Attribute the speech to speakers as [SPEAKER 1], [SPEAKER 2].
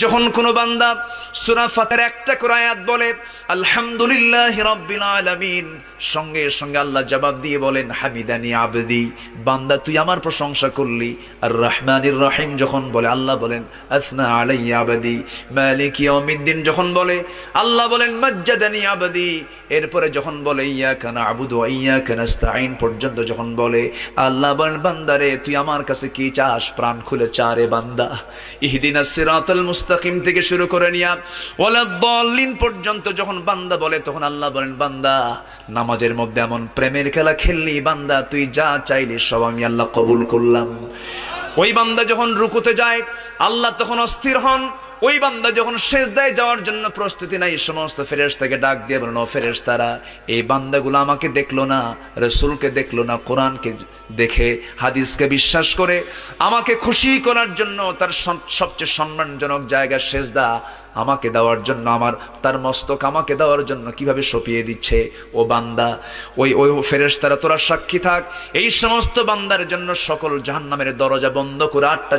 [SPEAKER 1] যখন কোনো বান্দা সূরা ফাতিহার একটা করে আয়াত বলে আলহামদুলিল্লাহি রাব্বিল আলামিন, সঙ্গে সঙ্গে আল্লাহ জবাব দিয়ে বলেন হামিদানি আবদি, বান্দা তুই আমার প্রশংসা করলি। আর রহমানির রহিম যখন বলে আল্লাহ বলেন আসনা আলাইয়া আবদি। মালিক ইয়াউমিদ্দিন যখন বলে আল্লাহ বলেন মাজ্জাদানি আবদি। এরপরে যখন বলে ইয়াকা না'বুদু ওয়া ইয়াকা নাস্তাঈন পর্যন্ত যখন বলে আল্লাহ বলেন বান্দারে তুই আমার কাছে কি চাস, প্রাণ খুলে চা রে বান্দা। ইহদিনাস সিরাতাল মুস্তাকিম থেকে শুরু করে নিয়া ওয়ালাদ-দাল্লিন পর্যন্ত যখন বান্দা বলে তখন আল্লাহ বলেন বান্দা নামাজের মধ্যে এমন প্রেমের খেলা খেললি বান্দা, তুই যা চাইলি সব আমি আল্লাহ কবুল করলাম। ওই বান্দা যখন রুকুতে যায় আল্লাহ তখন অস্থির হন। ওই বান্দা যখন সিজদায় যাওয়ার জন্য প্রস্তুতি নাই, সমস্ত ফেরেশতাকে ডাক দিয়ে বলেন ও ফেরেশতারা, এই বান্দাগুলো আমাকে দেখলো না, রাসূলকে দেখলো না, কোরআনকে দেখে হাদিসকে বিশ্বাস করে আমাকে খুশি করার জন্য তার সবচেয়ে সম্মানজনক জায়গা সিজদা আমাকে দেওয়ার জন্য, তার মস্তক আমাকে দেওয়ার জন্য কিভাবে সঁপিয়ে দিচ্ছে। ও বান্দা, ওই ফেরেশতারা তোরা সাক্ষী থাক, এই সমস্ত বান্দার জন্য সকল জাহান্নামের দরজা বন্ধ করে 8টা